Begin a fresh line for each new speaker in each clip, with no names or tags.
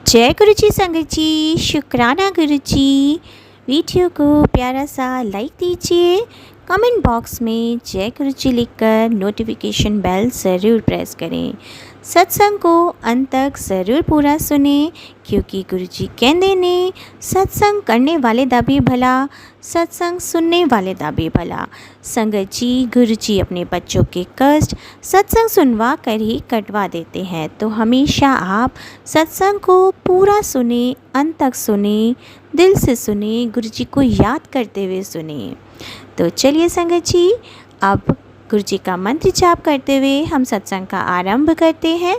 जय गुरु जी संगत जी, शुक्राना गुरु जी। वीडियो को प्यारा सा लाइक दीजिए, कमेंट बॉक्स में जय गुरु जी लिखकर नोटिफिकेशन बेल ज़रूर प्रेस करें। सत्संग को अंत तक ज़रूर पूरा सुने, क्योंकि गुरु जी कहते ने सत्संग करने वाले दा भी भला, सत्संग सुनने वाले दा भी भला। संगत जी, गुरु जी अपने बच्चों के कष्ट सत्संग सुनवा कर ही कटवा देते हैं, तो हमेशा आप सत्संग को पूरा सुने, अंत तक सुने, दिल से सुने, गुरु जी को याद करते हुए सुने। तो चलिए संगत जी, अब गुरु जी का मंत्र जाप करते हुए हम सत्संग का आरंभ करते हैं।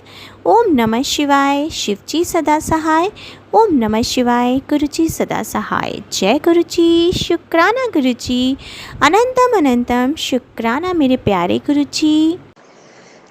ओम नमः शिवाय, शिव जी सदा सहाय। ओम नमः शिवाय, गुरु जी सदा सहाय। जय गुरु जी, शुक्राना गुरु जी, अनंतम अनंतम शुक्राना मेरे प्यारे गुरु जी।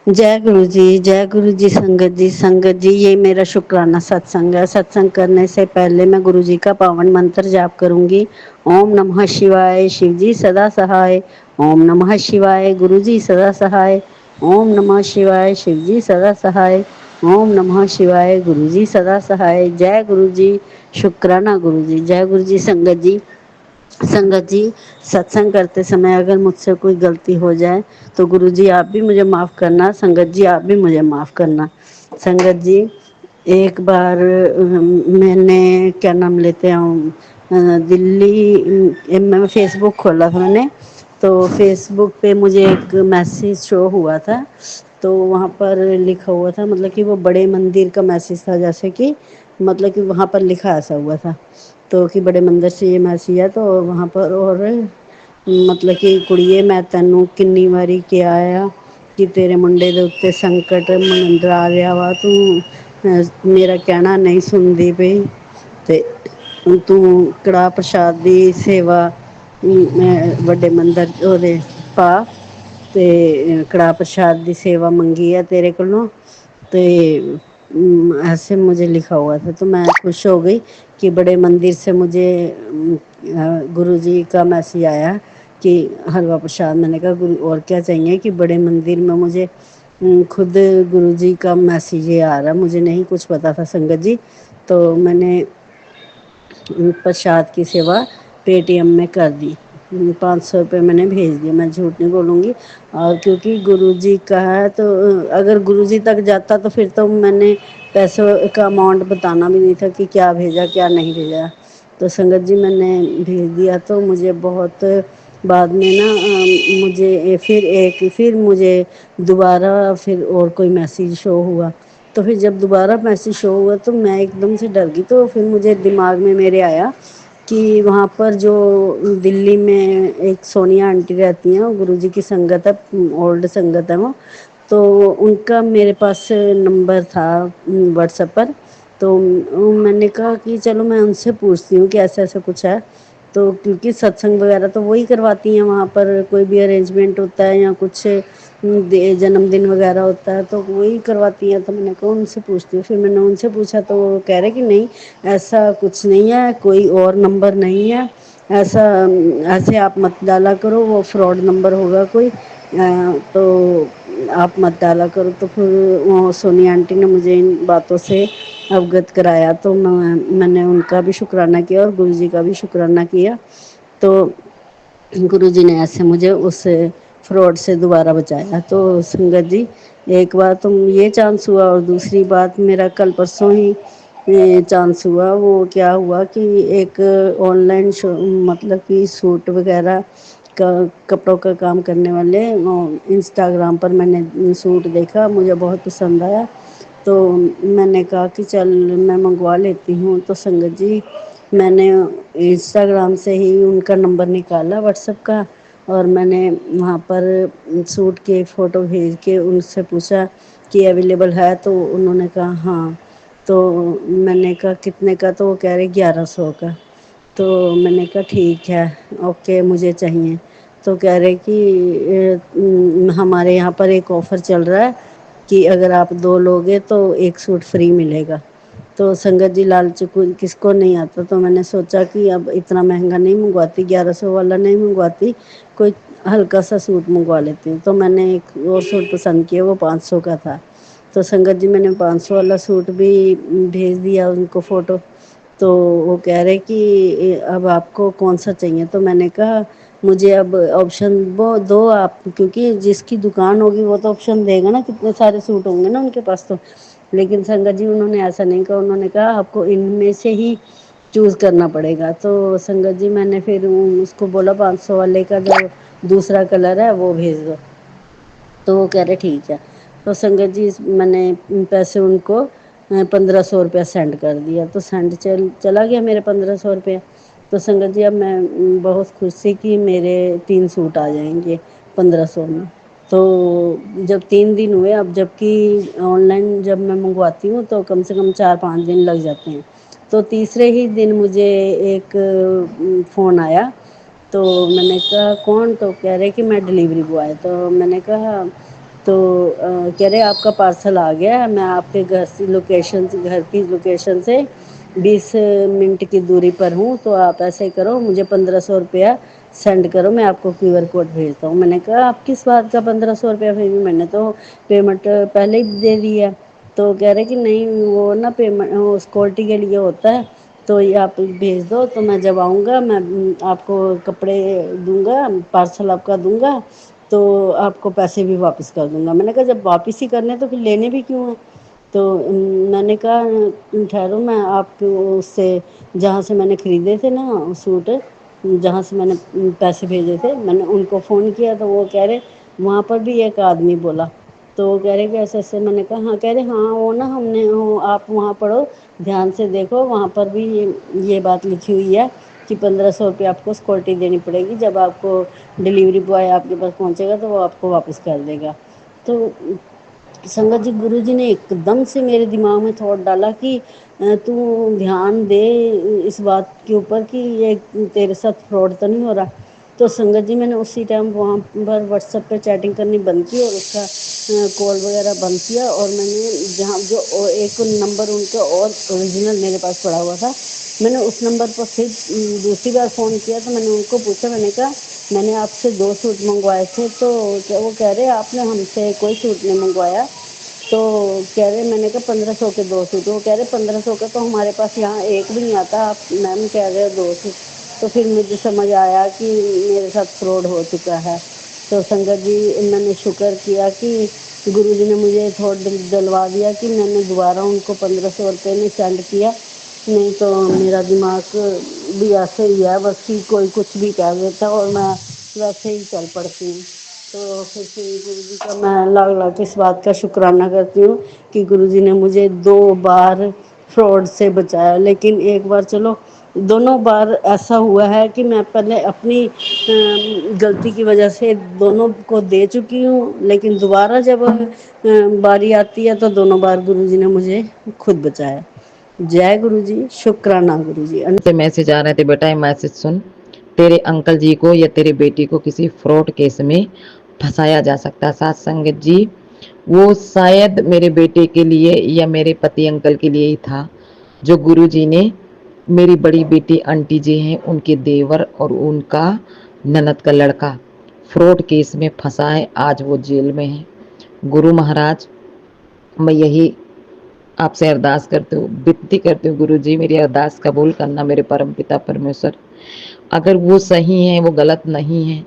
जय गुरु जी संगत जी ये मेरा शुक्राना सत्संग है। सत्संग करने से पहले मैं गुरु जी का पावन मंत्र जाप करूंगी। ओम नमः शिवाय, शिव जी सदा सहाय। ओम नमः शिवाय, गुरु जी सदा सहाय। ओम नमः शिवाय, शिव जी सदा सहाय। ओम नमः शिवाय, गुरु जी सदा सहाय। जय गुरु जी, शुक्राना गुरु जी। जय गुरु जी संगत जी, सत्संग करते समय अगर मुझसे कोई गलती हो जाए तो गुरु जी आप भी मुझे माफ़ करना, संगत जी आप भी मुझे माफ़ करना। संगत जी, एक बार मैंने क्या नाम लेते हैं दिल्ली में फेसबुक खोला था मैंने, तो फेसबुक पे मुझे एक मैसेज शो हुआ था। तो वहाँ पर लिखा हुआ था, मतलब कि वो बड़े मंदिर का मैसेज था, जैसे कि मतलब कि वहाँ पर लिखा ऐसा हुआ था तो कि बड़े मंदिर से ये मैसेज है। तो वहाँ पर और मतलब कि कुड़िए मैं तैनू किन्नी वारी किया आ कि तेरे मुंडे दे उत्ते संकट मंडरा रहा वा, तू मेरा कहना नहीं सुनदी पई ते तू कड़ाह प्रसाद दी सेवा ਵੱਡੇ ਮੰਦਰ ਉਹਦੇ ਪਾ ਤੇ कड़ाह प्रसाद दी सेवा मंगी है तेरे कोलों। तो ऐसे मुझे लिखा हुआ था, तो मैं खुश हो गई कि बड़े मंदिर से मुझे गुरु जी का मैसेज आया कि हलवा प्रसाद। मैंने कहा गुरु और क्या चाहिए, कि बड़े मंदिर में मुझे खुद गुरु जी का मैसेज ये आ रहा, मुझे नहीं कुछ पता था संगत जी। तो मैंने प्रसाद की सेवा पेटीएम में कर दी, 500 रुपये मैंने भेज दिया, मैं झूठ नहीं बोलूँगी। और क्योंकि गुरु जी का है तो अगर गुरु जी तक जाता तो फिर तो मैंने पैसों का अमाउंट बताना भी नहीं था कि क्या भेजा क्या नहीं भेजा। तो संगत जी मैंने भेज दिया। तो मुझे बहुत बाद में ना फिर मुझे दोबारा फिर और कोई मैसेज शो हुआ। तो फिर जब दोबारा मैसेज शो हुआ तो मैं एकदम से डर गई। तो फिर मुझे दिमाग में मेरे आया कि वहाँ पर जो दिल्ली में एक सोनिया आंटी रहती हैं, गुरु जी की संगत है, ओल्ड संगत है वो। तो उनका मेरे पास नंबर था व्हाट्सएप पर। तो मैंने कहा कि चलो मैं उनसे पूछती हूँ कि ऐसा ऐसा कुछ है। तो क्योंकि सत्संग वगैरह तो वही करवाती हैं, वहाँ पर कोई भी अरेंजमेंट होता है या कुछ जन्मदिन वगैरह होता है तो वही करवाती हैं। तो मैंने कहा उनसे पूछती हूँ। फिर मैंने उनसे पूछा तो वो कह रहे कि नहीं ऐसा कुछ नहीं है, कोई और नंबर नहीं है ऐसा, ऐसे आप मत डाला करो, वो फ्रॉड नंबर होगा कोई, तो आप मत डाला करो। तो फिर वो सोनिया आंटी ने मुझे इन बातों से अवगत कराया। तो मैंने उनका भी शुक्राना किया और गुरु जी का भी शुक्राना किया। तो गुरु जी ने ऐसे मुझे उस फ्रॉड से दोबारा बचाया। तो संगत जी, एक बार तो ये चांस हुआ और दूसरी बात मेरा कल परसों ही चांस हुआ। वो क्या हुआ कि एक ऑनलाइन शो, मतलब कि सूट वगैरह का कपड़ों का काम करने वाले इंस्टाग्राम पर मैंने सूट देखा, मुझे बहुत पसंद आया। तो मैंने कहा कि चल मैं मंगवा लेती हूँ। तो संगत जी मैंने इंस्टाग्राम से ही उनका नंबर निकाला व्हाट्सएप का, और मैंने वहाँ पर सूट के फ़ोटो भेज के उनसे पूछा कि अवेलेबल है। तो उन्होंने कहा हाँ। तो मैंने कहा कितने का, तो वो कह रहे 1100 का। तो मैंने कहा ठीक है, ओके मुझे चाहिए। तो कह रहे कि हमारे यहाँ पर एक ऑफ़र चल रहा है कि अगर आप 2 लोगे तो एक सूट फ्री मिलेगा। तो संगत जी लालच किसको नहीं आता। तो मैंने सोचा कि अब इतना महंगा नहीं मंगवाती, 1100 वाला नहीं मंगवाती, कोई हल्का सा सूट मंगवा लेती हूँ। तो मैंने एक और सूट पसंद किया, वो 500 का था। तो संगत जी मैंने 500 वाला सूट भी भेज दिया उनको फ़ोटो। तो वो कह रहे कि अब आपको कौन सा चाहिए, तो मैंने कहा मुझे अब ऑप्शन वो दो आप, क्योंकि जिसकी दुकान होगी वो तो ऑप्शन देगा ना, कितने सारे सूट होंगे ना उनके पास तो। लेकिन संगत जी उन्होंने ऐसा नहीं कहा, उन्होंने कहा आपको इनमें से ही चूज़ करना पड़ेगा। तो संगत जी मैंने फिर उसको बोला 500 वाले का जो दूसरा कलर है वो भेज दो। तो वो कह रहे ठीक है। तो संगत जी मैंने पैसे उनको 1500 रुपया सेंड कर दिया। तो सेंड चला गया मेरे 1500 रुपया। तो संगत जी अब मैं बहुत खुश थी कि मेरे 3 सूट आ जाएंगे 1500 में। तो जब 3 दिन हुए, अब जबकि ऑनलाइन जब मैं मंगवाती हूँ तो कम से कम 4-5 दिन लग जाते हैं। तो तीसरे ही दिन मुझे एक फ़ोन आया। तो मैंने कहा कौन, तो कह रहे कि मैं डिलीवरी बॉय। तो मैंने कहा तो कह रहे आपका पार्सल आ गया है, मैं आपके घर से घर की लोकेशन से 20 मिनट की दूरी पर हूँ। तो आप ऐसे करो मुझे 1500 रुपया सेंड करो, मैं आपको QR कोड भेजता हूँ। मैंने कहा आप किस बात का 1500 रुपया भेजूँ, मैंने तो पेमेंट पहले ही दे दी है। तो कह रहे कि नहीं वो ना पेमेंट वो सिक्योरिटी के लिए होता है, तो ये आप भेज दो, तो मैं जब आऊँगा मैं आपको कपड़े दूंगा, पार्सल आपका दूंगा, तो आपको पैसे भी वापस कर दूंगा। मैंने कहा जब वापस ही करने तो फिर लेने भी क्यों हैं। तो मैंने कहा ठहरो, मैं आपको उससे जहाँ से मैंने ख़रीदे थे ना सूट, जहाँ से मैंने पैसे भेजे थे, मैंने उनको फ़ोन किया। तो वो कह रहे वहाँ पर भी एक आदमी बोला। तो वो कह रहे कि ऐसे ऐसे। मैंने कहा हाँ। कह रहे हाँ वो ना हमने वो आप वहाँ पढ़ो, ध्यान से देखो, वहाँ पर भी ये बात लिखी हुई है कि 1500 रुपये आपको सिक्योरिटी देनी पड़ेगी, जब आपको डिलीवरी बॉय आपके पास पहुँचेगा तो वो आपको वापस कर देगा। तो संगत जी गुरुजी ने एकदम से मेरे दिमाग में थॉट डाला कि तू ध्यान दे इस बात के ऊपर कि ये तेरे साथ फ्रॉड तो नहीं हो रहा। तो संगत जी मैंने उसी टाइम वहाँ पर व्हाट्सएप पे चैटिंग करनी बंद की और उसका कॉल वगैरह बंद किया। और मैंने जहाँ जो एक नंबर उनका और ओरिजिनल मेरे पास पड़ा हुआ था, मैंने उस नंबर पर फिर दूसरी बार फ़ोन किया। तो मैंने उनको पूछा, मैंने कहा मैंने आपसे 2 सूट मंगवाए थे, तो क्या वो कह रहे आपने हमसे कोई सूट नहीं मंगवाया। तो कह रहे मैंने कहा 1500 के 2 सूट। वो कह रहे 1500 का तो हमारे पास यहाँ एक भी नहीं आता, आप मैम कह रहे हो 2 सूट। तो फिर मुझे समझ आया कि मेरे साथ फ्रॉड हो चुका है। तो संगत जी मैंने शुक्र किया कि गुरुजी ने मुझे थोड़ा दिलवा दिया कि मैंने दोबारा उनको 1500 रुपये में सेंड किया। नहीं तो मेरा दिमाग भी ऐसे ही है बस कि कोई कुछ भी कह देता और मैं वैसे ही चल पड़ती हूँ। तो फिर श्री गुरु जी का मैं लाख लाख इस बात का शुक्राना करती हूँ कि गुरु जी ने मुझे 2 बार फ्रॉड से बचाया। लेकिन एक बार चलो, दोनों बार ऐसा हुआ है कि मैं पहले अपनी गलती की वजह से दोनों को दे चुकी हूँ, लेकिन दोबारा जब बारी आती है तो दोनों बार गुरु जी ने मुझे खुद बचाया। जय गुरु जी, शुक्राना गुरु जी।
से मैसेज आ रहे थे, बेटा ये मैसेज सुन, तेरे अंकल जी को या तेरे बेटी को किसी फ्रॉड केस में फंसाया जा सकता है। साथ संगत जी वो शायद मेरे बेटे के लिए या मेरे पति अंकल के लिए ही था, जो गुरुजी ने मेरी बड़ी बेटी आंटी जी हैं उनके देवर और उनका ननद का लड़का फ्रॉड केस में फंसा है, आज वो जेल में है। गुरु महाराज मैं यही आपसे अरदास करती हूँ, विनती करती हूँ, गुरु जी मेरी अरदास कबूल करना मेरे परम पिता परमेश्वर। अगर वो सही हैं, वो गलत नहीं है,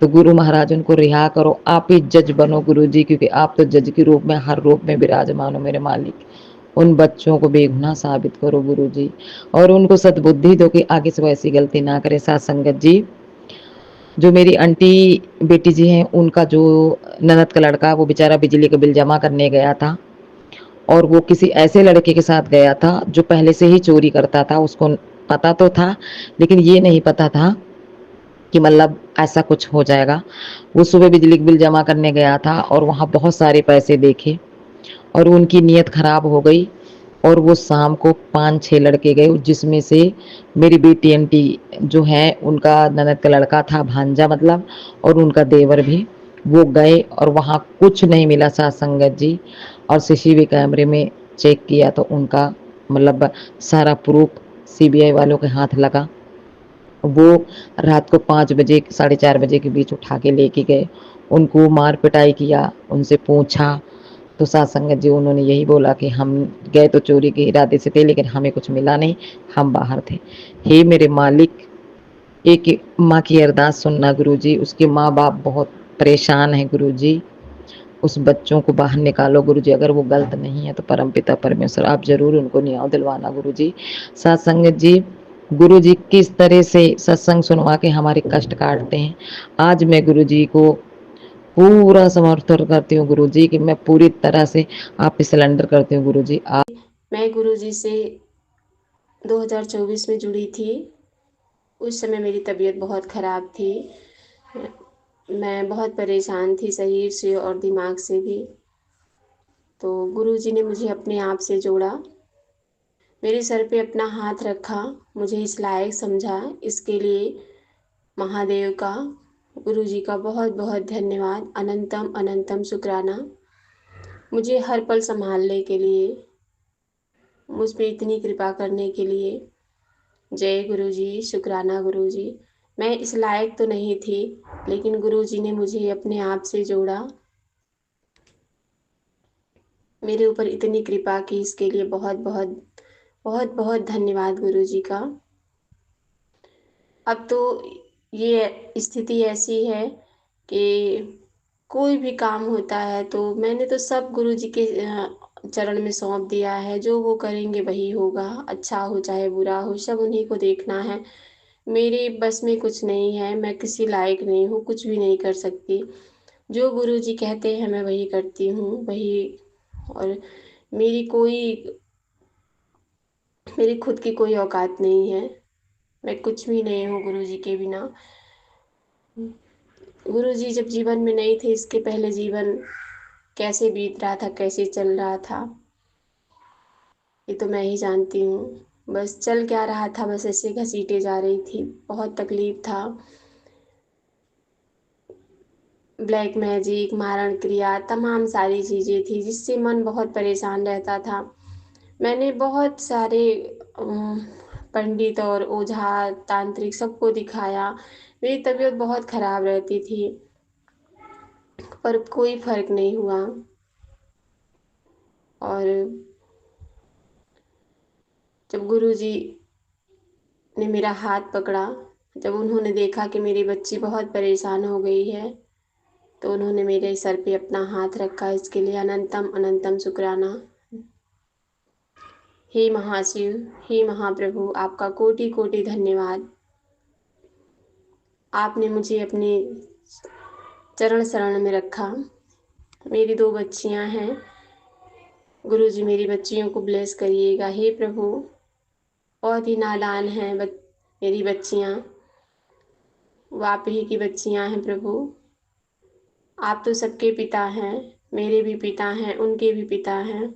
तो गुरु महाराज उनको रिहा करो। आप ही जज बनो गुरु जी, क्योंकि आप तो जज के रूप में हर रूप में विराजमान हो मेरे मालिक। उन बच्चों को बेगुनाह साबित करो गुरु जी, और उनको सद्बुद्धि दो कि आगे से वैसी गलती ना करे। साथ संगत जी जो मेरी आंटी बेटी जी हैं उनका जो ननद का लड़का, वो बेचारा बिजली का बिल जमा करने गया था और वो किसी ऐसे लड़के के साथ गया था जो पहले से ही चोरी करता था। उसको पता तो था, लेकिन ये नहीं पता था कि मतलब ऐसा कुछ हो जाएगा। वो सुबह बिजली बिल जमा करने गया था और वहाँ बहुत सारे पैसे देखे और उनकी नीयत खराब हो गई। और वो शाम को 5-6 लड़के गए, जिसमें से मेरी बेटी आंटी जो है उनका ननद का लड़का था, भांजा मतलब, और उनका देवर भी। वो गए और वहाँ कुछ नहीं मिला साथ संगत जी। और CCTV कैमरे में चेक किया तो उनका मतलब सारा प्रूफ CBI वालों के हाथ लगा। वो रात को 5 बजे 4:30 बजे के बीच उठा के लेके गए, उनको मार पिटाई किया, उनसे पूछा तो साथ संगत जी उन्होंने यही बोला कि हम गए तो चोरी के इरादे से थे, लेकिन हमें कुछ मिला नहीं, हम बाहर थे। हे मेरे मालिक, एक माँ की अरदास सुनना गुरुजी, उसके माँ बाप बहुत परेशान हैं गुरुजी, उस बच्चों को बाहर निकालो गुरुजी, अगर वो गलत नहीं है तो परमपिता परमेश्वर आप जरूर उनको न्याय दिलवाना गुरुजी। साथ संगत जी, गुरुजी किस तरह से सत्संग सुनवा के हमारे कष्ट काटते हैं, आज मैं गुरुजी को पूरा समर्थन करती हूँ गुरुजी कि मैं पूरी तरह से आप पे सिलेंडर करती हूँ गुरुजी।
मैं गुरुजी से 2024 में जुड़ी थी। उस समय मेरी तबीयत बहुत ख़राब थी, मैं बहुत परेशान थी शरीर से और दिमाग से भी। तो गुरुजी ने मुझे अपने आप से जोड़ा, मेरे सर पे अपना हाथ रखा, मुझे इस लायक समझा। इसके लिए महादेव का, गुरुजी का बहुत बहुत धन्यवाद, अनंतम अनंतम शुक्राना। मुझे हर पल संभालने के लिए, मुझ पे इतनी कृपा करने के लिए जय गुरुजी, शुक्राना गुरुजी। मैं इस लायक तो नहीं थी, लेकिन गुरुजी ने मुझे अपने आप से जोड़ा, मेरे ऊपर इतनी कृपा की, इसके लिए बहुत बहुत बहुत बहुत धन्यवाद गुरुजी का। अब तो ये स्थिति ऐसी है कि कोई भी काम होता है तो मैंने तो सब गुरुजी के चरण में सौंप दिया है। जो वो करेंगे वही होगा, अच्छा हो चाहे बुरा हो, सब उन्हीं को देखना है। मेरे बस में कुछ नहीं है, मैं किसी लायक नहीं हूँ, कुछ भी नहीं कर सकती। जो गुरुजी कहते हैं मैं वही करती हूँ, वही। और मेरी मेरी खुद की कोई औकात नहीं है, मैं कुछ भी नहीं हूँ गुरुजी के बिना। गुरुजी जब जीवन में नहीं थे, इसके पहले जीवन कैसे बीत रहा था, कैसे चल रहा था, ये तो मैं ही जानती हूँ। बस चल क्या रहा था, बस ऐसे घसीटे जा रही थी, बहुत तकलीफ था। ब्लैक मैजिक, मारण क्रिया, तमाम सारी चीज़ें थी जिससे मन बहुत परेशान रहता था। मैंने बहुत सारे पंडित और ओझा, तांत्रिक सबको दिखाया, मेरी तबीयत बहुत ख़राब रहती थी, पर कोई फ़र्क नहीं हुआ। और जब गुरुजी ने मेरा हाथ पकड़ा, जब उन्होंने देखा कि मेरी बच्ची बहुत परेशान हो गई है, तो उन्होंने मेरे सर पे अपना हाथ रखा, इसके लिए अनंतम अनंतम शुक्राना। हे महाशिव, हे महाप्रभु, आपका कोटि कोटि धन्यवाद। आपने मुझे अपने चरण शरण में रखा। मेरी 2 बच्चियां हैं, गुरुजी मेरी बच्चियों को ब्लेस करिएगा। हे प्रभु, बहुत ही नादान हैं मेरी बच्चियां, वो आप ही की बच्चियां हैं प्रभु। आप तो सबके पिता हैं, मेरे भी पिता हैं, उनके भी पिता हैं,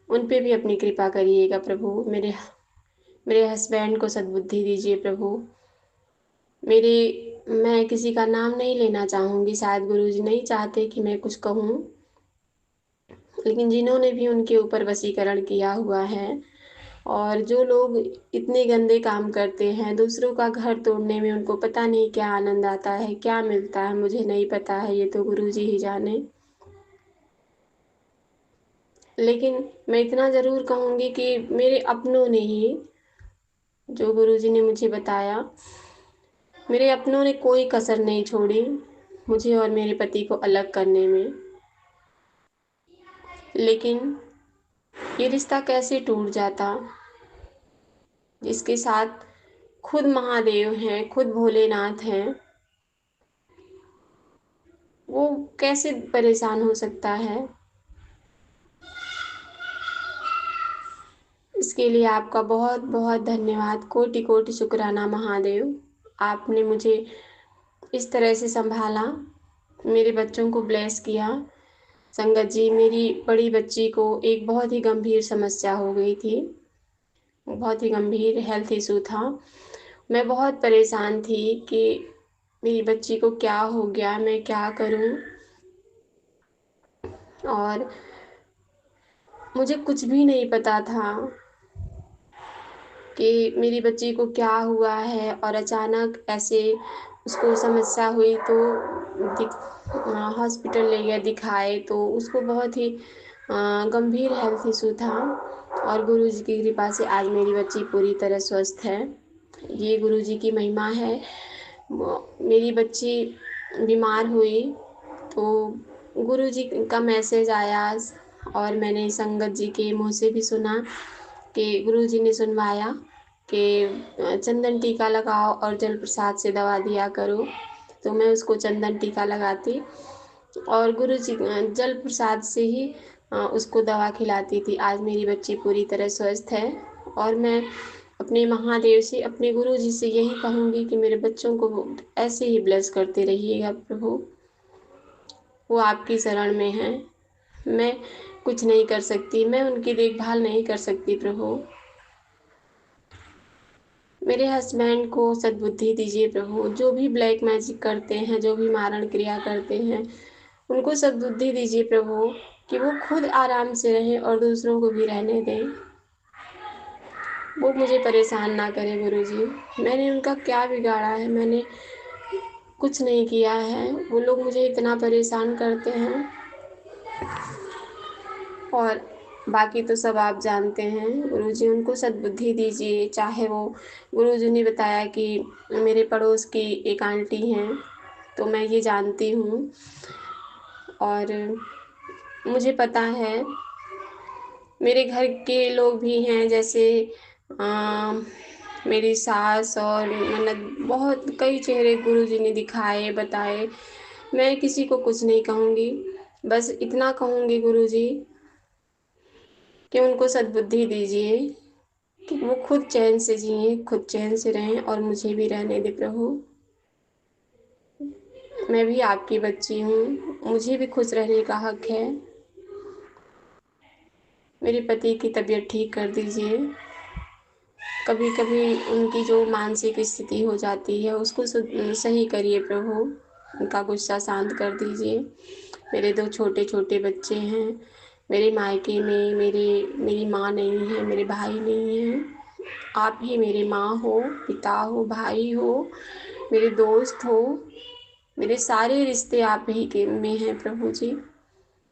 उन पे भी अपनी कृपा करिएगा प्रभु। मेरे हस्बैंड को सद्बुद्धि दीजिए प्रभु। मैं किसी का नाम नहीं लेना चाहूँगी, शायद गुरुजी नहीं चाहते कि मैं कुछ कहूँ, लेकिन जिन्होंने भी उनके ऊपर वशीकरण किया हुआ है, और जो लोग इतने गंदे काम करते हैं, दूसरों का घर तोड़ने में उनको पता नहीं क्या आनंद आता है, क्या मिलता है, मुझे नहीं पता है, ये तो गुरुजी ही जाने। लेकिन मैं इतना ज़रूर कहूँगी कि मेरे अपनों ने ही, जो गुरुजी ने मुझे बताया, मेरे अपनों ने कोई कसर नहीं छोड़ी मुझे और मेरे पति को अलग करने में। लेकिन ये रिश्ता कैसे टूट जाता, जिसके साथ खुद महादेव हैं, खुद भोलेनाथ हैं, वो कैसे परेशान हो सकता है। इसके लिए आपका बहुत बहुत धन्यवाद, कोटि कोटि शुक्राना महादेव। आपने मुझे इस तरह से संभाला, मेरे बच्चों को ब्लेस किया। संगत जी, मेरी बड़ी बच्ची को एक बहुत ही गंभीर समस्या हो गई थी, बहुत ही गंभीर हेल्थ इशू था। मैं बहुत परेशान थी कि मेरी बच्ची को क्या हो गया, मैं क्या करूं, और मुझे कुछ भी नहीं पता था कि मेरी बच्ची को क्या हुआ है। और अचानक ऐसे उसको समस्या हुई तो हॉस्पिटल ले गया दिखाए, तो उसको बहुत ही गंभीर हेल्थ इशू था, और गुरुजी की कृपा से आज मेरी बच्ची पूरी तरह स्वस्थ है। ये गुरुजी की महिमा है। मेरी बच्ची बीमार हुई तो गुरुजी का मैसेज आया, और मैंने संगत जी के मुँह से भी सुना कि गुरुजी ने सुनवाया कि चंदन टीका लगाओ और जल प्रसाद से दवा दिया करो। तो मैं उसको चंदन टीका लगाती और गुरुजी जल प्रसाद से ही उसको दवा खिलाती थी। आज मेरी बच्ची पूरी तरह स्वस्थ है, और मैं अपने महादेव से, अपने गुरुजी से यही कहूँगी कि मेरे बच्चों को ऐसे ही ब्लेस करते रहिएगा प्रभु। वो आपकी शरण में हैं। मैं कुछ नहीं कर सकती, मैं उनकी देखभाल नहीं कर सकती प्रभु। मेरे हस्बैंड को सद्बुद्धि दीजिए प्रभु। जो भी ब्लैक मैजिक करते हैं, जो भी मारण क्रिया करते हैं, उनको सद्बुद्धि दीजिए प्रभु कि वो खुद आराम से रहें और दूसरों को भी रहने दें। वो मुझे परेशान ना करें गुरुजी। मैंने उनका क्या बिगाड़ा है? मैंने कुछ नहीं किया है, वो लोग मुझे इतना परेशान करते हैं। और बाकी तो सब आप जानते हैं। गुरुजी उनको सद्बुद्धि दीजिए। चाहे वो, गुरुजी ने बताया कि मेरे पड़ोस की एक आंटी हैं, तो मैं ये जानती हूँ और मुझे पता है। मेरे घर के लोग भी हैं, जैसे मेरी सास और ननद, बहुत कई चेहरे गुरुजी ने दिखाए, बताए। मैं किसी को कुछ नहीं कहूँगी, बस इतना कहूँगी गुरुजी कि उनको सद्बुद्धि दीजिए कि वो खुद चैन से जिए, खुद चैन से रहें और मुझे भी रहने दे प्रभु। मैं भी आपकी बच्ची हूँ, मुझे भी खुश रहने का हक है। मेरे पति की तबीयत ठीक कर दीजिए। कभी कभी उनकी जो मानसिक स्थिति हो जाती है उसको सही करिए प्रभु। उनका गुस्सा शांत कर दीजिए। मेरे 2 छोटे छोटे बच्चे हैं। मेरे मायके में मेरी माँ नहीं है, मेरे भाई नहीं है। आप ही मेरे माँ हो, पिता हो, भाई हो, मेरे दोस्त हो। मेरे सारे रिश्ते आप ही के में हैं प्रभु जी।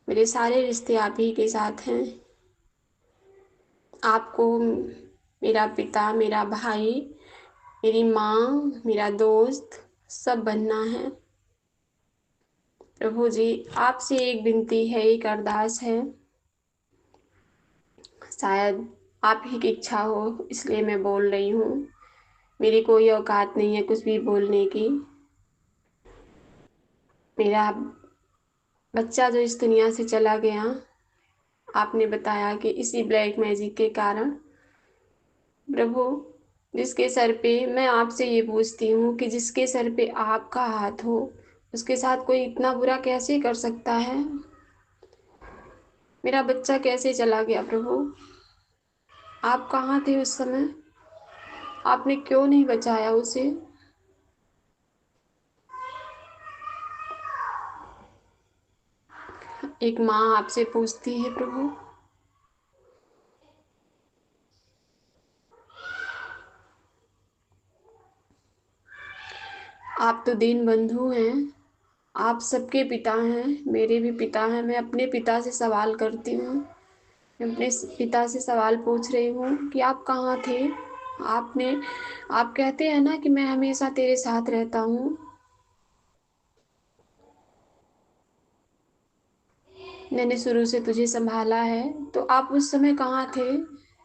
मेरे सारे रिश्ते आप ही के साथ हैं। आपको मेरा पिता, मेरा भाई, मेरी माँ, मेरा दोस्त सब बनना है प्रभु जी। आपसे एक विनती है, एक अरदास है। शायद आप ही की इच्छा हो, इसलिए मैं बोल रही हूँ। मेरी कोई औकात नहीं है कुछ भी बोलने की। मेरा बच्चा जो इस दुनिया से चला गया, आपने बताया कि इसी ब्लैक मैजिक के कारण। प्रभु, जिसके सर पे, मैं आपसे ये पूछती हूँ कि जिसके सर पे आपका हाथ हो, उसके साथ कोई इतना बुरा कैसे कर सकता है? मेरा बच्चा कैसे चला गया प्रभु? आप कहाँ थे उस समय? आपने क्यों नहीं बचाया उसे? एक माँ आपसे पूछती है प्रभु। आप तो दीन बंधु हैं, आप सबके पिता हैं, मेरे भी पिता हैं। मैं अपने पिता से सवाल करती हूँ। मैं अपने पिता से सवाल पूछ रही हूँ कि आप कहाँ थे? आप कहते हैं ना कि मैं हमेशा तेरे साथ रहता हूँ। मैंने शुरू से तुझे संभाला है, तो आप उस समय कहाँ थे?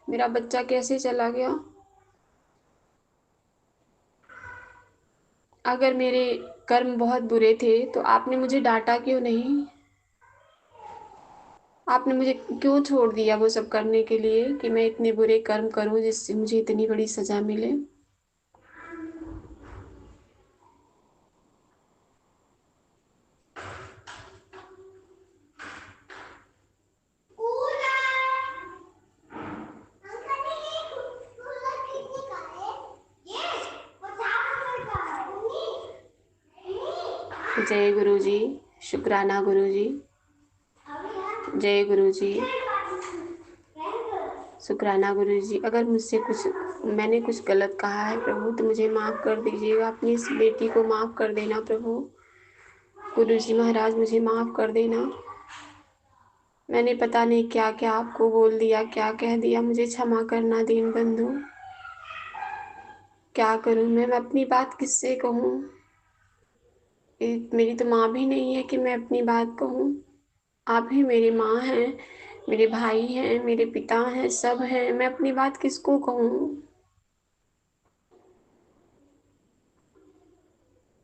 मेरा बच्चा कैसे चला गया? अगर मेरे कर्म बहुत बुरे थे तो आपने मुझे डांटा क्यों नहीं? आपने मुझे क्यों छोड़ दिया वो सब करने के लिए कि मैं इतने बुरे कर्म करूं जिससे मुझे इतनी बड़ी सजा मिले? जय गुरु जी। शुक्राना गुरु जी। जय गुरु जी। शुक्राना गुरुजी। अगर मुझसे मैंने कुछ गलत कहा है प्रभु तो मुझे माफ़ कर दीजिएगा। अपनी इस बेटी को माफ़ कर देना प्रभु। गुरुजी महाराज मुझे माफ़ कर देना। मैंने पता नहीं क्या क्या आपको बोल दिया, क्या कह दिया, मुझे क्षमा करना दीन बंधु। क्या करूं मैं अपनी बात किससे कहूं? मेरी तो माँ भी नहीं है कि मैं अपनी बात कहूं। आप ही मेरी माँ हैं, मेरे भाई हैं, मेरे पिता हैं, सब हैं। मैं अपनी बात किसको कहूं?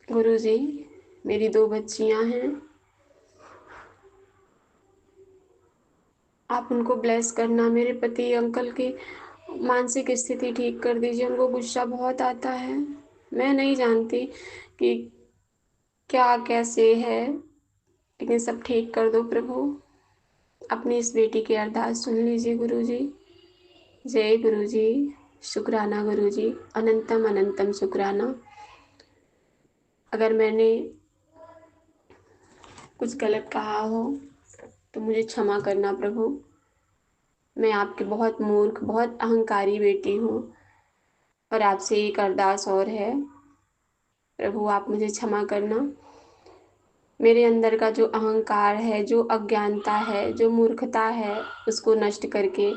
गुरुजी, मेरी 2 बच्चियां हैं। आप उनको ब्लेस करना। मेरे पति अंकल की मानसिक स्थिति ठीक कर दीजिए। उनको गुस्सा बहुत आता है। मैं नहीं जानती कि क्या कैसे है, लेकिन सब ठीक कर दो प्रभु। अपनी इस बेटी की अरदास सुन लीजिए गुरुजी। जय गुरुजी। शुक्राना गुरुजी, अनंतम अनंतम शुक्राना। अगर मैंने कुछ गलत कहा हो तो मुझे क्षमा करना प्रभु। मैं आपकी बहुत मूर्ख, बहुत अहंकारी बेटी हूँ। और आपसे एक अरदास और है प्रभु, आप मुझे क्षमा करना। मेरे अंदर का जो अहंकार है, जो अज्ञानता है, जो मूर्खता है, उसको नष्ट करके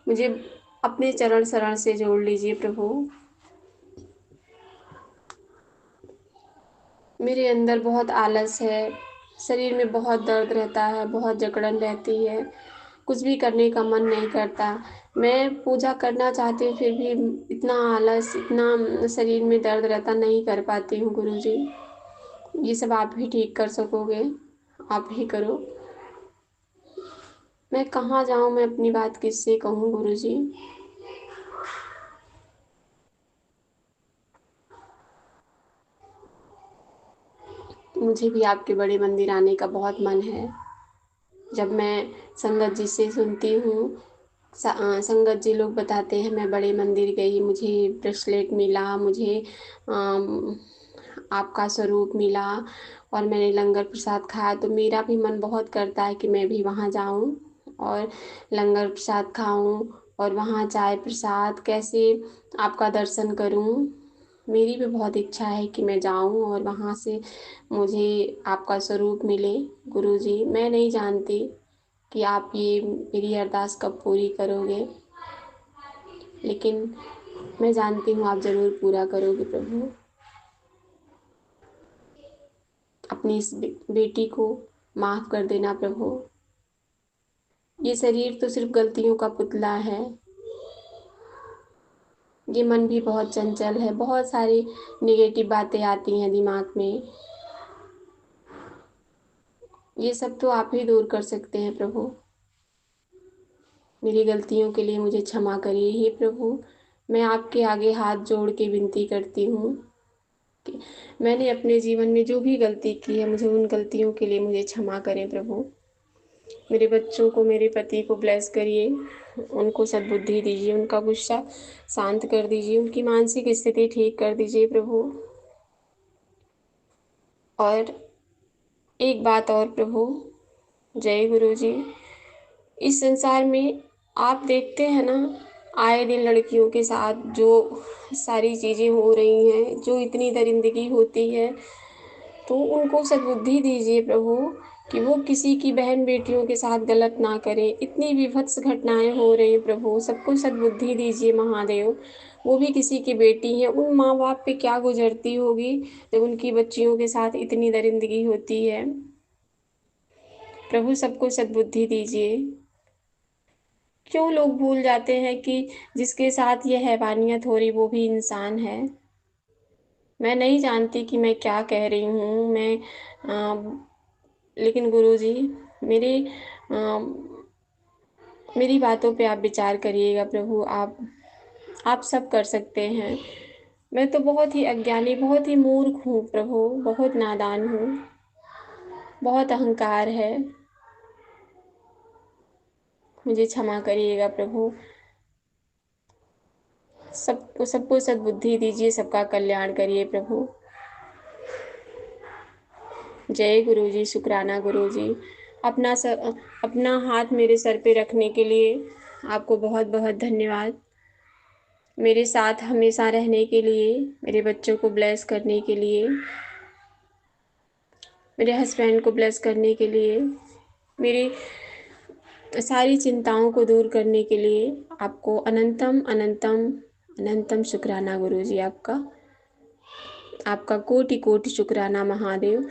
मुझे अपने चरण शरण से जोड़ लीजिए प्रभु। मेरे अंदर बहुत आलस है, शरीर में बहुत दर्द रहता है, बहुत जकड़न रहती है, कुछ भी करने का मन नहीं करता। मैं पूजा करना चाहती हूँ फिर भी इतना आलस, इतना शरीर में दर्द रहता, नहीं कर पाती हूँ गुरुजी। ये सब आप ही ठीक कर सकोगे, आप ही करो। मैं कहाँ जाऊँ, मैं अपनी बात किससे कहूँ गुरुजी? मुझे भी आपके बड़े मंदिर आने का बहुत मन है। जब मैं संगत जी से सुनती हूँ, संगत जी लोग बताते हैं मैं बड़े मंदिर गई, मुझे ब्रेसलेट मिला, मुझे आपका स्वरूप मिला और मैंने लंगर प्रसाद खाया, तो मेरा भी मन बहुत करता है कि मैं भी वहाँ जाऊँ और लंगर प्रसाद खाऊँ और वहाँ चाय प्रसाद कैसे आपका दर्शन करूँ। मेरी भी बहुत इच्छा है कि मैं जाऊँ और वहाँ से मुझे आपका स्वरूप मिले। गुरुजी, मैं नहीं जानती कि आप ये मेरी अरदास कब पूरी करोगे, लेकिन मैं जानती हूँ आप ज़रूर पूरा करोगे प्रभु। अपनी इस बेटी को माफ़ कर देना प्रभु। ये शरीर तो सिर्फ गलतियों का पुतला है। ये मन भी बहुत चंचल है, बहुत सारी नेगेटिव बातें आती हैं दिमाग में। ये सब तो आप ही दूर कर सकते हैं प्रभु। मेरी गलतियों के लिए मुझे क्षमा करिए हे प्रभु। मैं आपके आगे हाथ जोड़ के विनती करती हूँ कि मैंने अपने जीवन में जो भी गलती की है, मुझे उन गलतियों के लिए मुझे क्षमा करें प्रभु। मेरे बच्चों को, मेरे पति को ब्लेस करिए, उनको सद्बुद्धि दीजिए, उनका गुस्सा शांत कर दीजिए, उनकी मानसिक स्थिति ठीक कर दीजिए प्रभु। और एक बात और प्रभु, जय गुरु जी। इस संसार में आप देखते हैं ना, आए दिन लड़कियों के साथ जो सारी चीज़ें हो रही हैं, जो इतनी दरिंदगी होती है, तो उनको सद्बुद्धि दीजिए प्रभु कि वो किसी की बहन बेटियों के साथ गलत ना करें। इतनी विभत्स घटनाएं हो रही हैं प्रभु, सबको सद्बुद्धि दीजिए महादेव। वो भी किसी की बेटी हैं, उन माँ बाप पे क्या गुजरती होगी जब उनकी बच्चियों के साथ इतनी दरिंदगी होती है। प्रभु सबको सद्बुद्धि दीजिए। क्यों लोग भूल जाते हैं कि जिसके साथ ये हैवानियत हो रही वो भी इंसान है। मैं नहीं जानती कि मैं क्या कह रही हूँ मैं, लेकिन गुरुजी मेरी मेरी बातों पे आप विचार करिएगा प्रभु। आप सब कर सकते हैं। मैं तो बहुत ही अज्ञानी, बहुत ही मूर्ख हूँ प्रभु, बहुत नादान हूँ, बहुत अहंकार है। मुझे क्षमा करिएगा प्रभु। सबको सद्बुद्धि दीजिए, सबका कल्याण करिए प्रभु। जय गुरु जी। शुक्राना गुरु जी। अपना हाथ मेरे सर पे रखने के लिए आपको बहुत बहुत धन्यवाद मेरे साथ हमेशा रहने के लिए, मेरे बच्चों को ब्लेस करने के लिए, मेरे हस्बैंड को ब्लेस करने के लिए, मेरी सारी चिंताओं को दूर करने के लिए आपको अनंतम अनंतम अनंतम शुक्राना गुरुजी। आपका कोटि कोटि शुक्राना महादेव।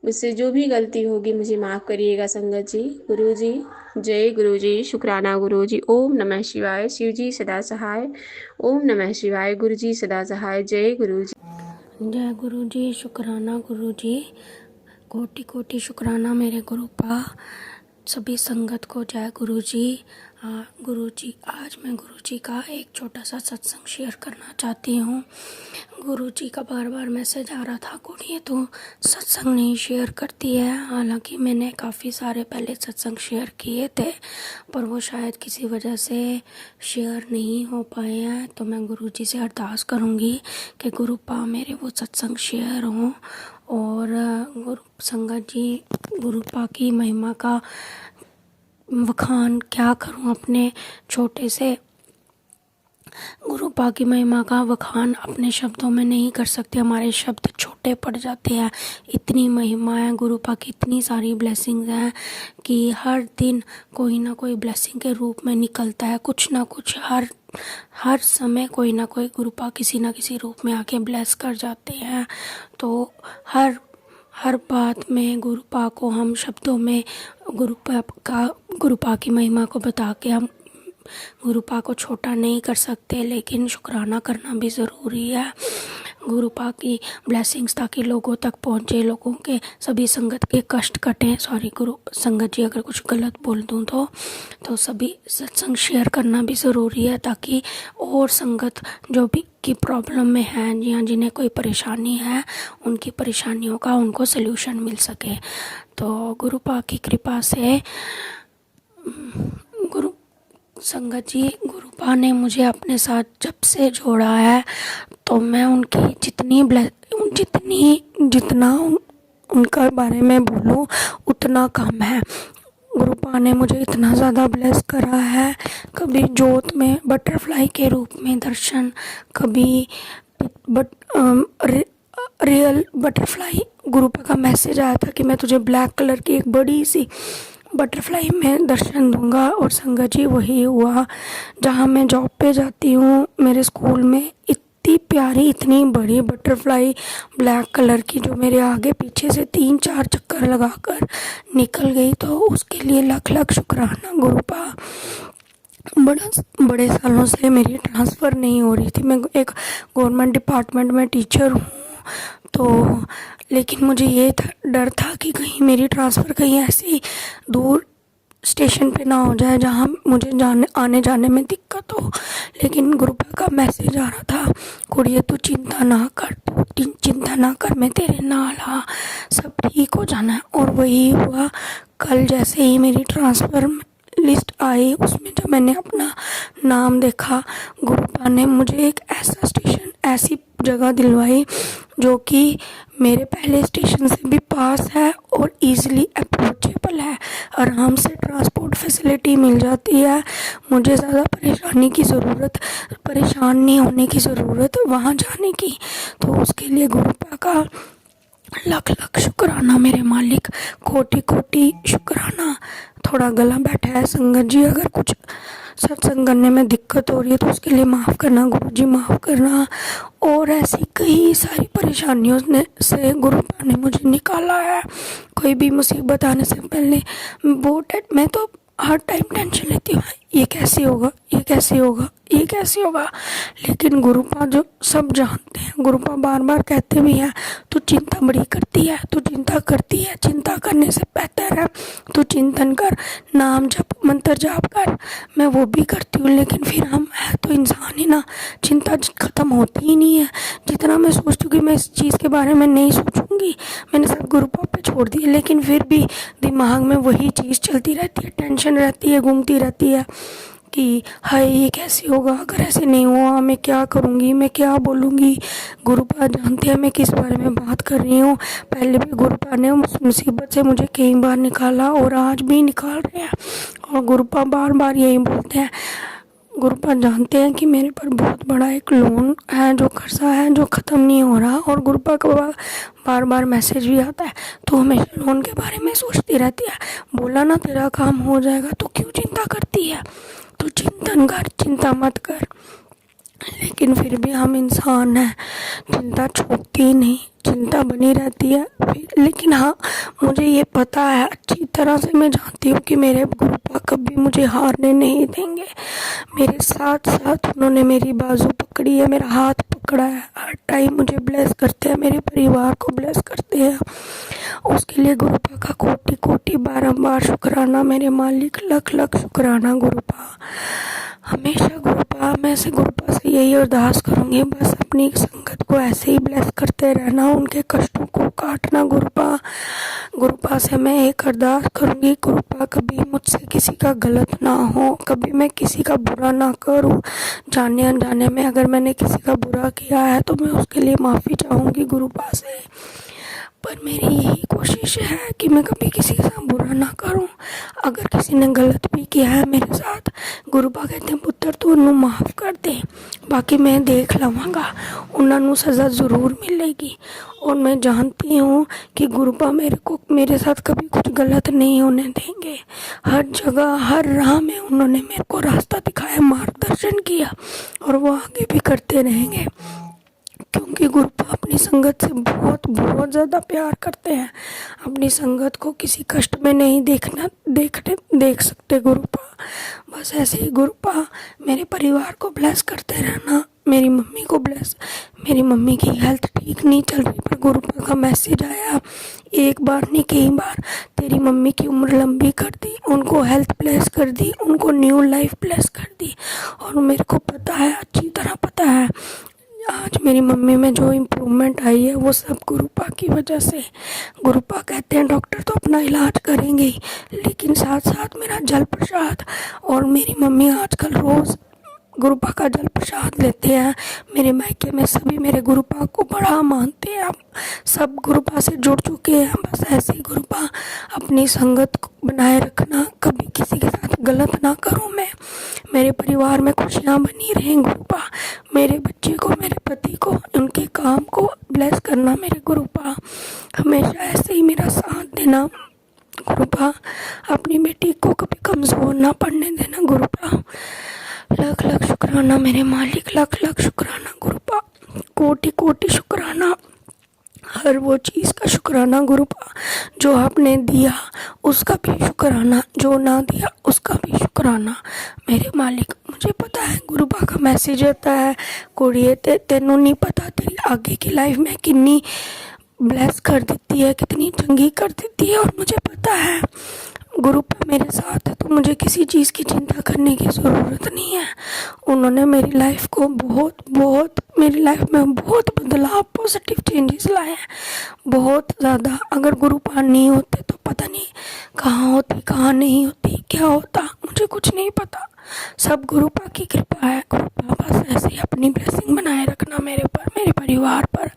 मुझसे जो भी गलती होगी मुझे माफ़ करिएगा संगत जी। गुरुजी जय गुरुजी, शुक्राना गुरुजी। ओम नमः शिवाय। शिव जी सदा सहाय। ओम नमः शिवाय। गुरुजी सदा सहाय। जय गुरुजी।
जय गुरु जी, शुक्राना गुरु जी, कोटि कोटि शुक्राना मेरे गुरुपा, सभी संगत को जय गुरु जी। गुरु जी, आज मैं गुरु जी का एक छोटा सा सत्संग शेयर करना चाहती हूँ। गुरु जी का बार बार मैसेज आ रहा था, कुड़ी तो सत्संग नहीं शेयर करती है। हालांकि मैंने काफ़ी सारे पहले सत्संग शेयर किए थे, पर वो शायद किसी वजह से शेयर नहीं हो पाए हैं। तो मैं गुरु जी से अरदास करूँगी कि गुरुपा मेरे वो सत्संग शेयर हों। और गुरु संगत जी, गुरुपा की महिमा का वखान क्या करूं, अपने छोटे से गुरुपा की महिमा का वखान अपने शब्दों में नहीं कर सकते। हमारे शब्द छोटे पड़ जाते हैं। इतनी महिमा है गुरुपा की, इतनी सारी ब्लेसिंग्स हैं कि हर दिन कोई ना कोई ब्लेसिंग के रूप में निकलता है। कुछ ना कुछ हर समय कोई ना कोई गुरुपा किसी ना किसी रूप में आके ब्लेस कर जाते हैं। तो हर बात में गुरुपा को हम शब्दों में गुरुपा की महिमा को बता के हम गुरुपा को छोटा नहीं कर सकते, लेकिन शुक्राना करना भी ज़रूरी है गुरुपा की ब्लेसिंग्स, ताकि लोगों तक पहुँचे, लोगों के सभी संगत के कष्ट कटें। सॉरी गुरु संगत जी, अगर कुछ गलत बोल दूँ तो सभी सत्संग शेयर करना भी ज़रूरी है, ताकि और संगत जो भी की प्रॉब्लम में है, जी हाँ, जिन्हें कोई परेशानी है, उनकी परेशानियों का उनको सल्यूशन मिल सके। तो गुरुपा की कृपा से गुरु संगत जी, गुरुपा ने मुझे अपने साथ जब से जोड़ा है, तो मैं उनकी जितना उनका बारे में बोलूँ उतना कम है। गुरुपा ने मुझे इतना ज़्यादा ब्लेस करा है। कभी जोत में बटरफ्लाई के रूप में दर्शन, कभी रियल बटरफ्लाई। गुरुपा का मैसेज आया था कि मैं तुझे ब्लैक कलर की एक बड़ी सी बटरफ्लाई में दर्शन दूंगा, और संगत जी वही हुआ। जहाँ मैं जॉब पे जाती हूँ, मेरे स्कूल में इतनी प्यारी, इतनी बड़ी बटरफ्लाई ब्लैक कलर की, जो मेरे आगे पीछे से 3-4 चक्कर लगाकर निकल गई। तो उसके लिए लाख लाख शुक्राना गुरुपा। बड़े सालों से मेरी ट्रांसफ़र नहीं हो रही थी। मैं एक गवर्नमेंट डिपार्टमेंट में टीचर हूँ, तो लेकिन मुझे ये डर था कि कहीं मेरी ट्रांसफ़र कहीं ऐसी दूर स्टेशन पे ना हो जाए जहाँ मुझे आने जाने में दिक्कत हो। लेकिन गुरुपा का मैसेज आ रहा था, कुड़िए तू चिंता ना कर, मैं तेरे नाल हाँ, सब ठीक हो जाना है। और वही हुआ। कल जैसे ही मेरी ट्रांसफ़र लिस्ट आई, उसमें जब मैंने अपना नाम देखा, गुरुपा ने मुझे एक ऐसा स्टेशन, ऐसी जगह दिलवाई जो कि मेरे पहले स्टेशन से भी पास है और इजीली अप्रोचेबल है। आराम से ट्रांसपोर्ट फैसिलिटी मिल जाती है। मुझे ज़्यादा परेशान नहीं होने की ज़रूरत वहाँ जाने की। तो उसके लिए गुरुपा का लाख लाख शुक्राना मेरे मालिक, कोटि कोटि शुक्राना। थोड़ा गला बैठा है संगत जी, अगर कुछ सत्संग करने में दिक्कत हो रही है तो उसके लिए माफ़ करना गुरुजी, माफ़ करना। और ऐसी कई सारी परेशानियों से गुरुपा ने मुझे निकाला है। कोई भी मुसीबत आने से पहले मैं तो हर टाइम टेंशन लेती हूँ, ये कैसे होगा, ये कैसे होगा, ये कैसे होगा। लेकिन गुरुपा जो सब जानते हैं, गुरुपा बार बार कहते भी हैं, तू चिंता बड़ी करती है, तू चिंता करती है, चिंता करने से बेहतर है तू चिंतन कर, नाम जप, मंत्र जाप कर। मैं वो भी करती हूँ, लेकिन फिर हम है तो इंसान ही ना, चिंता ख़त्म होती ही नहीं है। जितना मैं सोचती हूँ कि मैं इस चीज़ के बारे में नहीं सोचूंगी, मैंने सब गुरुपा पे छोड़ दिया, लेकिन फिर भी दिमाग में वही चीज़ चलती रहती है, टेंशन रहती है, घूमती रहती है। कि हाय ये कैसे होगा, अगर ऐसे नहीं हुआ मैं क्या करूँगी, मैं क्या बोलूँगी। गुरुपा जानते हैं मैं किस बारे में बात कर रही हूँ। पहले भी गुरुपा ने उस मुसीबत से मुझे कई बार निकाला और आज भी निकाल रहे हैं, और गुरुपा बार बार यही बोलते हैं। गुरुपा जानते हैं कि मेरे पर बहुत बड़ा एक लोन है, जो कर्जा है, जो ख़त्म नहीं हो रहा, और गुरुपा को बार बार मैसेज भी आता है, तो हमेशा लोन के बारे में सोचती रहती है। बोला ना तेरा काम हो जाएगा, तो क्यों चिंता करती है, तो चिंतन कर, चिंता मत कर। लेकिन फिर भी हम इंसान हैं, चिंता छूटती ही नहीं, चिंता बनी रहती है। लेकिन हाँ, मुझे ये पता है, अच्छी तरह से मैं जानती हूँ कि मेरे गुरुपा कभी मुझे हारने नहीं देंगे। मेरे साथ साथ उन्होंने मेरी बाजू पकड़ी है, मेरा हाथ पकड़ा है, हर टाइम मुझे ब्लेस करते हैं, मेरे परिवार को ब्लेस करते हैं। उसके लिए गुरुपा का कोटि कोटि बारंबार शुक्राना मेरे मालिक, लख लख शुक्राना गुरुपा। हमेशा गुरुपा, मैं से गुरुपा से यही अरदास करूँगी, बस अपनी संगत को ऐसे ही ब्लेस करते रहना, उनके कष्टों को काटना। गुरुपा से मैं एक अरदास करूँगी, गुरुपा कभी मुझसे किसी का गलत ना हो, कभी मैं किसी का बुरा ना करूँ। जाने अनजाने में अगर मैंने किसी का बुरा किया है तो मैं उसके लिए माफ़ी चाहूँगी गुरुपा से। पर मेरी यही कोशिश है कि मैं कभी किसी के साथ बुरा ना करूं। अगर किसी ने गलत भी किया है मेरे साथ, गुरुपा कहते हैं पुत्र तू उन्हें माफ़ कर दे, बाकी मैं देख लवांगा, उन्होंने सज़ा ज़रूर मिलेगी। और मैं जानती हूँ कि गुरुपा मेरे साथ कभी कुछ गलत नहीं होने देंगे। हर जगह हर राह में उन्होंने मेरे को रास्ता दिखाया, मार्गदर्शन किया, और वो आगे भी करते रहेंगे, क्योंकि गुरुपा अपनी संगत से बहुत बहुत ज़्यादा प्यार करते हैं। अपनी संगत को किसी कष्ट में नहीं देख सकते गुरुपा। बस ऐसे ही गुरुपा मेरे परिवार को ब्लेस करते रहना। मेरी मम्मी को ब्लेस, मेरी मम्मी की हेल्थ ठीक नहीं चल रही, पर गुरुपा का मैसेज आया, एक बार नहीं कई बार, तेरी मम्मी की उम्र लंबी कर दी, उनको हेल्थ ब्लेस कर दी, उनको न्यू लाइफ ब्लेस कर दी। और मेरे को पता है, अच्छी तरह पता है, आज मेरी मम्मी में जो इम्प्रूवमेंट आई है वो सब गुरुपा की वजह से। गुरुपा कहते हैं डॉक्टर तो अपना इलाज करेंगे ही, लेकिन साथ साथ मेरा जल प्रसाद, और मेरी मम्मी आजकल रोज़ गुरुपा का जल प्रसाद लेते हैं। मेरे मायके में सभी मेरे गुरुपा को बड़ा मानते हैं, सब गुरुपा से जुड़ चुके हैं। बस ऐसे ही गुरुपा अपनी संगत को बनाए रखना, कभी किसी के साथ गलत ना करूं मैं, मेरे परिवार में खुशियां बनी रहें गुरुपा, मेरे बच्चे को, मेरे पति को, उनके काम को ब्लेस करना मेरे गुरुपा, हमेशा ऐसे ही मेरा साथ देना गुरुपा। अपनी बेटी को कभी कमज़ोर ना पड़ने देना गुरुपा। लख लख शुक्राना मेरे मालिक, लख लख शुक्राना गुरुपा, कोटि कोटि शुक्राना, हर वो चीज़ का शुक्राना गुरुपा, जो आपने दिया उसका भी शुक्राना, जो ना दिया उसका भी शुक्राना मेरे मालिक। मुझे पता है गुरुपा का मैसेज आता है, कुड़िए तेनू नहीं पता तेरी आगे की लाइफ में कितनी ब्लेस कर देती है, कितनी चंगी कर देती है। और मुझे पता है गुरुपा मेरे साथ है, तो मुझे किसी चीज़ की चिंता करने की ज़रूरत नहीं है। उन्होंने मेरी लाइफ को मेरी लाइफ में बहुत बदलाव, पॉजिटिव चेंजेस लाए हैं, बहुत ज़्यादा। अगर गुरुपा नहीं होते तो पता नहीं कहाँ होती, कहाँ नहीं होती, क्या होता, मुझे कुछ नहीं पता। सब गुरुपा की कृपा है। गुरुपा बस ऐसे ही अपनी ब्लेसिंग बनाए रखना मेरे पर, मेरे परिवार पर।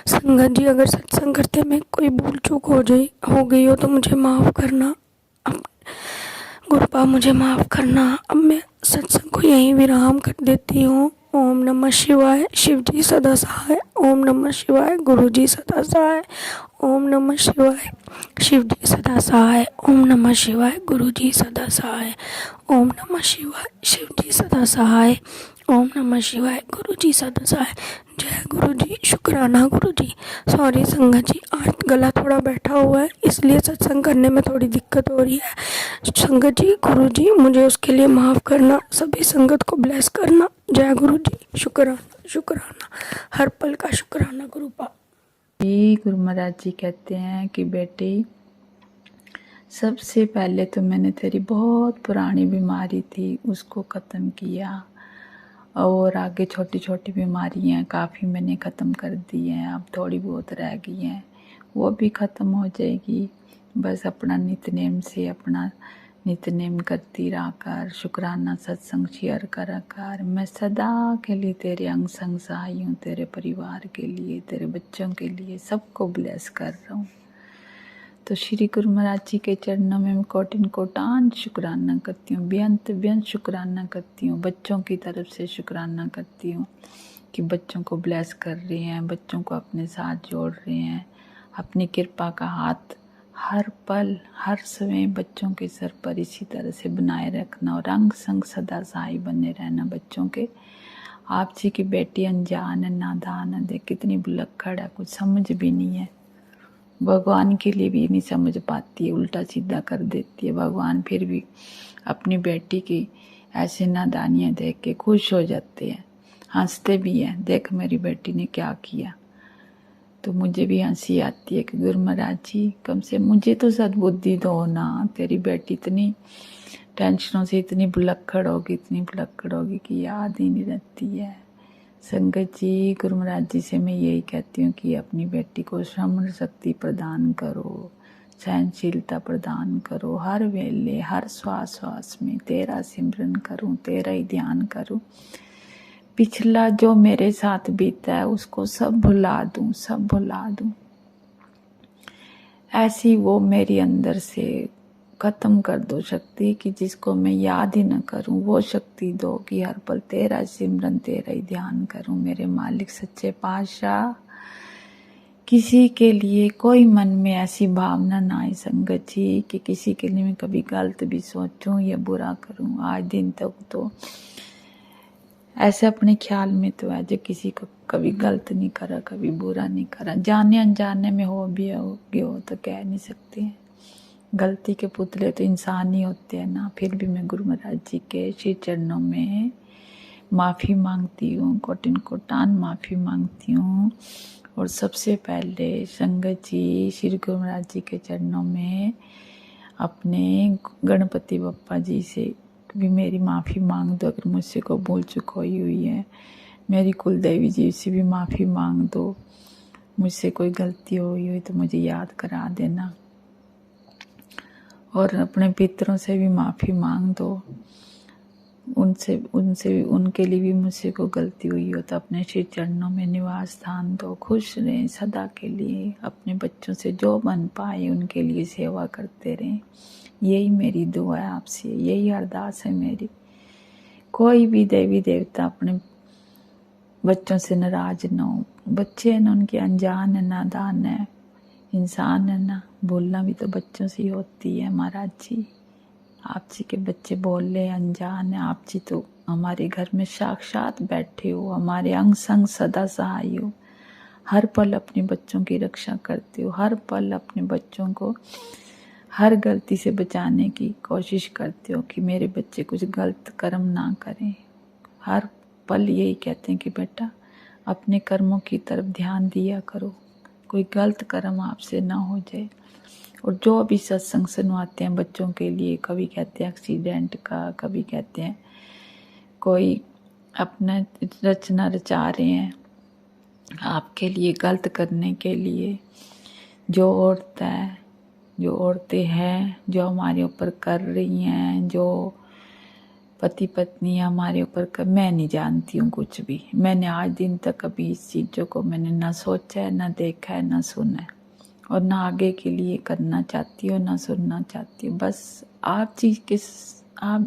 संगत जी, अगर सत्संग करते में कोई भूल चूक हो गई हो तो मुझे माफ़ करना। अब गुरुपा मुझे माफ़ करना। अब मैं सत्संग को यहीं विराम कर देती हूँ। ओम नमः शिवाय, शिव जी सदा सहाय। ओम नमः शिवाय, गुरु जी सदा सहाय। ओम नमः शिवाय, शिव जी सदा सहाय। ओम नमः शिवाय, गुरु जी सदा सहाय। ओम नमः शिवाय, शिव जी सदा सहाय। ओम नमः शिवाय, गुरु जी सदा सहाय। जय गुरु जी, शुक्राना गुरु जी। सॉरी संगत जी, आज गला थोड़ा बैठा हुआ है, इसलिए सत्संग करने में थोड़ी दिक्कत हो रही है। संगत जी, गुरु जी मुझे उसके लिए माफ़ करना, सभी संगत को ब्लेस करना। जय गुरु जी, शुक्राना शुक्राना, हर पल का शुक्राना गुरुपा।
गुरु महाराज जी कहते हैं कि बेटी, सबसे पहले तो मैंने तेरी बहुत पुरानी बीमारी थी उसको ख़त्म किया, और आगे छोटी छोटी बीमारियां काफ़ी मैंने ख़त्म कर दी हैं, अब थोड़ी बहुत रह गई हैं, वो भी ख़त्म हो जाएगी। बस अपना नित्यनेम से अपना नित्यनेम करती रहा कर, शुक्राना सत्संग शेयर करा कर। मैं सदा के लिए तेरे अंग संग सहाय हूँ, तेरे परिवार के लिए, तेरे बच्चों के लिए, सबको ब्लेस कर रहा हूँ। तो श्री गुरु महाराज जी के चरणों में मैं कोटिन कोटान शुक्राना करती हूँ, बेअंत बेअंत शुक्राना करती हूँ। बच्चों की तरफ से शुक्राना करती हूँ कि बच्चों को ब्लेस कर रहे हैं, बच्चों को अपने साथ जोड़ रहे हैं। अपनी कृपा का हाथ हर पल हर समय बच्चों के सर पर इसी तरह से बनाए रखना और अंग संग सदा सहाय बने रहना बच्चों के। आप जी की बेटी अनजान है, नादान है, देख कितनी भुलक्कड़ है, कुछ समझ भी नहीं है, भगवान के लिए भी नहीं समझ पाती है, उल्टा सीधा कर देती है। भगवान फिर भी अपनी बेटी की ऐसे नादानियाँ देख के खुश हो जाते हैं, हंसते भी हैं, देख मेरी बेटी ने क्या किया। तो मुझे भी हंसी आती है कि गुरु महाराज जी कम से मुझे तो सद्बुद्धि दो ना, तेरी बेटी इतनी टेंशनों से इतनी भुलक्कड़ होगी कि याद ही नहीं रहती है। संगत जी, गुरु महाराज जी से मैं यही कहती हूँ कि अपनी बेटी को श्रवण शक्ति प्रदान करो, सहनशीलता प्रदान करो, हर वेले हर श्वास श्वास में तेरा सिमरन करूँ, तेरा ही ध्यान करूँ। पिछला जो मेरे साथ बीता है उसको सब भुला दूँ, ऐसी वो मेरे अंदर से खत्म कर दो शक्ति कि जिसको मैं याद ही न करूं, वो शक्ति दो कि हर पल तेरा सिमरन तेरा ही ध्यान करूं। मेरे मालिक सच्चे पातशाह, किसी के लिए कोई मन में ऐसी भावना ना आए संगत जी कि किसी के लिए मैं कभी गलत भी सोचूं या बुरा करूं। आज दिन तक तो ऐसे अपने ख्याल में तो है जो किसी को कभी गलत नहीं करा, कभी बुरा नहीं करा। जाने अनजाने में हो भी हो तो कह नहीं सकते हैं, गलती के पुतले तो इंसान ही होते हैं ना। फिर भी मैं गुरु महाराज जी के श्री चरणों में माफ़ी मांगती हूँ, कोटिन कोटान माफ़ी मांगती हूँ। और सबसे पहले संगत जी श्री गुरु महाराज जी के चरणों में अपने गणपति बप्पा जी से भी मेरी माफ़ी मांग दो अगर मुझसे को भूल चूक हुई है। मेरी कुल देवी जी से भी माफ़ी मांग दो, मुझसे कोई गलती हुई तो मुझे याद करा देना। और अपने पितरों से भी माफ़ी मांग दो, उनसे उनके लिए भी मुझसे कोई गलती हुई हो तो अपने श्री चरणों में निवास स्थान दो। खुश रहें सदा के लिए, अपने बच्चों से जो बन पाए उनके लिए सेवा करते रहें। यही मेरी दुआ है आपसे, यही अरदास है मेरी। कोई भी देवी देवता अपने बच्चों से नाराज ना हो। बच्चे हैं ना, उनके अनजान है, नादान है, इंसान है ना, बोलना भी तो बच्चों से ही होती है। महाराज जी, आप जी के बच्चे बोल ले अनजान है, आप जी तो हमारे घर में साक्षात बैठे हो, हमारे अंग संग सदा सहाय हो, हर पल अपने बच्चों की रक्षा करते हो, हर पल अपने बच्चों को हर गलती से बचाने की कोशिश करते हो कि मेरे बच्चे कुछ गलत कर्म ना करें। हर पल यही कहते हैं कि बेटा अपने कर्मों की तरफ ध्यान दिया करो, कोई गलत कर्म आपसे ना हो जाए। और जो भी सत्संग सुनवाते हैं बच्चों के लिए, कभी कहते हैं एक्सीडेंट का, कभी कहते हैं कोई अपना रचना रचा रहे हैं आपके लिए गलत करने के लिए। जो औरतें हैं जो हमारे ऊपर कर रही हैं, जो पति पत्नी हमारे ऊपर कर, मैं नहीं जानती हूँ कुछ भी। मैंने आज दिन तक कभी इस चीज़ों को मैंने ना सोचा है, ना देखा है, ना सुना है, और ना आगे के लिए करना चाहती हूँ, ना सुनना चाहती हूँ। बस आप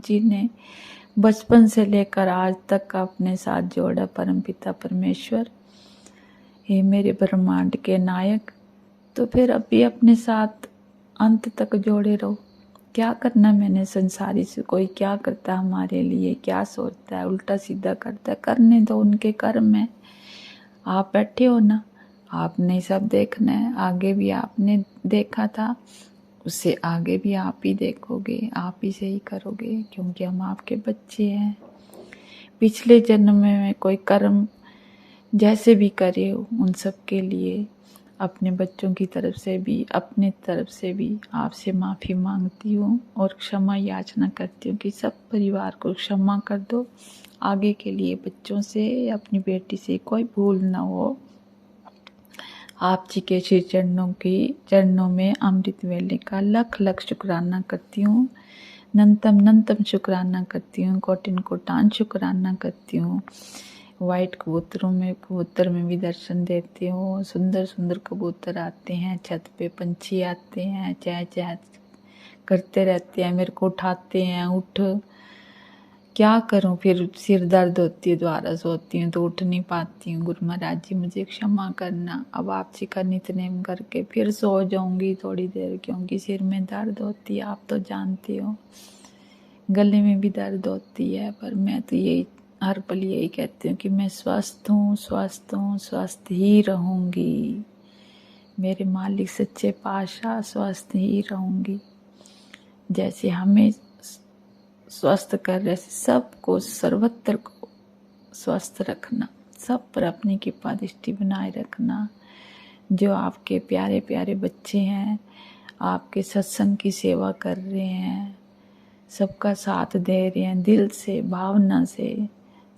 जी ने बचपन से लेकर आज तक का अपने साथ जोड़ा परमपिता परमेश्वर, हे मेरे ब्रह्मांड के नायक। तो फिर अब भी अपने साथ अंत तक जोड़े रहो। क्या करना मैंने संसारी से, कोई क्या करता है हमारे लिए, क्या सोचता है, उल्टा सीधा करता है, करने दो, उनके कर्म है। आप बैठे हो ना, आपने सब देखना है। आगे भी आपने देखा था, उससे आगे भी आप ही देखोगे, आप ही से ही करोगे, क्योंकि हम आपके बच्चे हैं। पिछले जन्म में मैं कोई कर्म जैसे भी करे उन सब के लिए अपने बच्चों की तरफ से भी अपने तरफ से भी आपसे माफ़ी मांगती हूँ और क्षमा याचना करती हूँ कि सब परिवार को क्षमा कर दो। आगे के लिए बच्चों से, अपनी बेटी से कोई भूल ना हो। आप जी के श्री चरणों में अमृत वेले का लख लख शुक्राना करती हूँ। नंतम शुक्राना करती हूँ, कोटिन कोटान शुक्राना करती हूँ। वाइट कबूतर में भी दर्शन देती हूँ। सुंदर सुंदर कबूतर आते हैं छत पे, पंछी आते हैं, चह चह करते रहते हैं, मेरे को उठाते हैं। उठ, क्या करूं, फिर सिर दर्द होती है, दोबारा सोती हूँ तो उठ नहीं पाती हूँ। गुरु महाराज जी मुझे क्षमा करना, अब आपसी का नित्यनेम करके फिर सो जाऊंगी थोड़ी देर, क्योंकि सिर में दर्द होती है, आप तो जानते हो। गले में भी दर्द होती है, पर मैं तो यही हर पल यही कहती हूँ कि मैं स्वस्थ हूँ, स्वस्थ हूँ, स्वस्थ ही रहूँगी। मेरे मालिक सच्चे पातशाह, स्वस्थ ही रहूँगी। जैसे हमें स्वस्थ कर रहे, सबको सर्वत्र को स्वस्थ रखना, सब पर अपनी कृपा दृष्टि बनाए रखना। जो आपके प्यारे प्यारे बच्चे हैं, आपके सत्संग की सेवा कर रहे हैं, सबका साथ दे रहे हैं, दिल से भावना से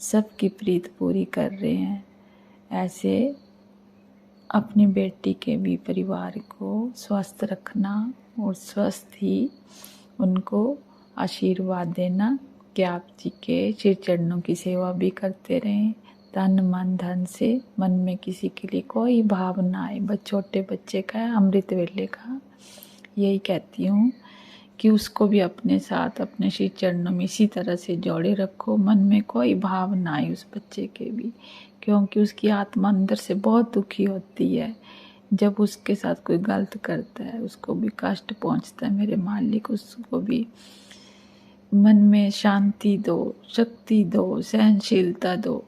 सबकी प्रीत पूरी कर रहे हैं, ऐसे अपनी बेटी के भी परिवार को स्वस्थ रखना और स्वस्थ ही उनको आशीर्वाद देना कि आप जी के श्री चरणों की सेवा भी करते रहें, तन मन धन से, मन में किसी के लिए कोई भाव ना आए। बस छोटे बच्चे का है, अमृत वेले का, यही कहती हूँ कि उसको भी अपने साथ अपने श्री चरणों में इसी तरह से जोड़े रखो। मन में कोई भाव ना आए उस बच्चे के भी, क्योंकि उसकी आत्मा अंदर से बहुत दुखी होती है जब उसके साथ कोई गलत करता है, उसको भी कष्ट पहुंचता है। मेरे मालिक उसको भी मन में शांति दो, शक्ति दो, सहनशीलता दो,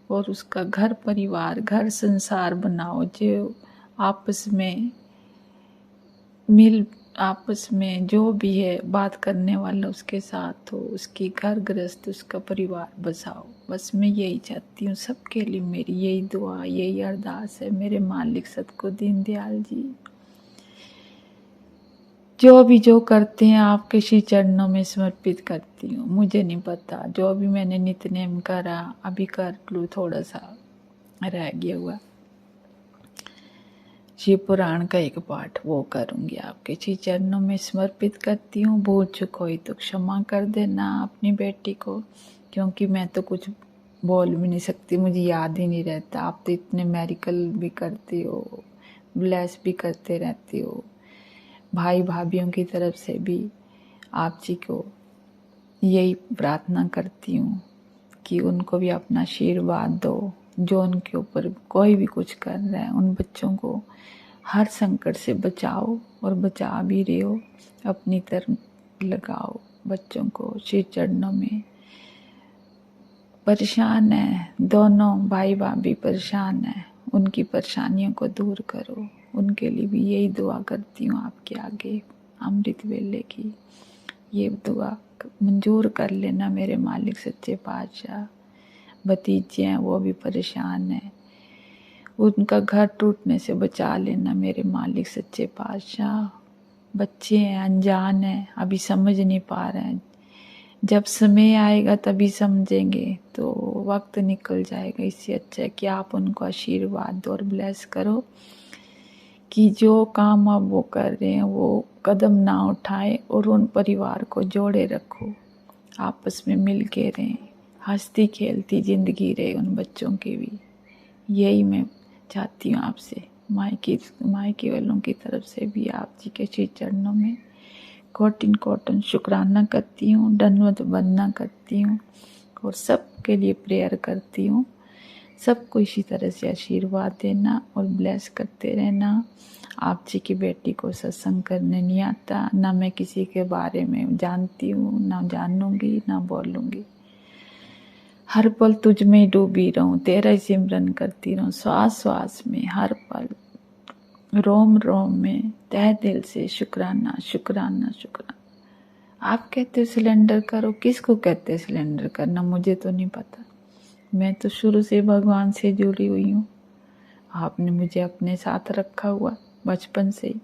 और उसका घर परिवार, घर संसार बनाओ, जो आपस में जो भी है बात करने वाला उसके साथ हो, उसकी घर गृहस्थ, उसका परिवार बसाओ। बस मैं यही चाहती हूँ, सबके लिए मेरी यही दुआ, यही अरदास है। मेरे मालिक सतगुरु दीनदयाल जी जो भी जो करते हैं आपके श्री चरणों में समर्पित करती हूँ। मुझे नहीं पता, जो भी मैंने नित्यनेम करा अभी कर लूँ, थोड़ा सा रह गया हुआ शिव पुराण का एक पाठ वो करूँगी, आपके श्री चरणों में समर्पित करती हूँ। भूल चूक हुई तो क्षमा कर देना अपनी बेटी को, क्योंकि मैं तो कुछ बोल भी नहीं सकती, मुझे याद ही नहीं रहता। आप तो इतने मेरिकल भी करती हो, ब्लेस भी करते रहती हो। भाई भाभीयों की तरफ से भी आप जी को यही प्रार्थना करती हूँ कि उनको भी अपना आशीर्वाद दो। जो उनके ऊपर कोई भी कुछ कर रहा है, उन बच्चों को हर संकट से बचाओ, और बचा भी रहे हो, अपनी तरफ लगाओ बच्चों को श्री चरणों में। परेशान है, दोनों भाई भाभी परेशान है, उनकी परेशानियों को दूर करो। उनके लिए भी यही दुआ करती हूँ आपके आगे, अमृत वेले की ये दुआ मंजूर कर लेना मेरे मालिक सच्चे पातशाह। भतीजे हैं वो भी परेशान हैं, उनका घर टूटने से बचा लेना मेरे मालिक सच्चे पातशाह। बच्चे हैं, अनजान हैं, अभी समझ नहीं पा रहे हैं, जब समय आएगा तभी समझेंगे, तो वक्त निकल जाएगा। इससे अच्छा है कि आप उनको आशीर्वाद दो और ब्लेस करो कि जो काम आप वो कर रहे हैं वो कदम ना उठाए, और उन परिवार को जोड़े रखो, आपस में मिल के रहें, हंसती खेलती ज़िंदगी रहे उन बच्चों की भी। यही मैं चाहती हूँ आपसे, मायके वालों की तरफ से भी आप जी के श्री चरणों में कोटिन शुक्राना करती हूँ, दंडवत वंदना करती हूँ, और सबके लिए प्रेयर करती हूँ। सबको इसी तरह से आशीर्वाद देना और ब्लेस करते रहना। आप जी की बेटी को सत्संग करने नहीं आता, ना मैं किसी के बारे में जानती हूँ, ना जानूंगी, ना बोलूँगी। हर पल तुझ में डूबी रहूं, तेरा ही सिमरन करती रहूं, श्वास श्वास में, हर पल रोम रोम में, तहे दिल से शुक्राना शुक्राना शुक्राना। आप कहते हो सिलेंडर करो, किसको कहते हैं सिलेंडर करना, मुझे तो नहीं पता। मैं तो शुरू से भगवान से जुड़ी हुई हूँ, आपने मुझे अपने साथ रखा हुआ बचपन से ही।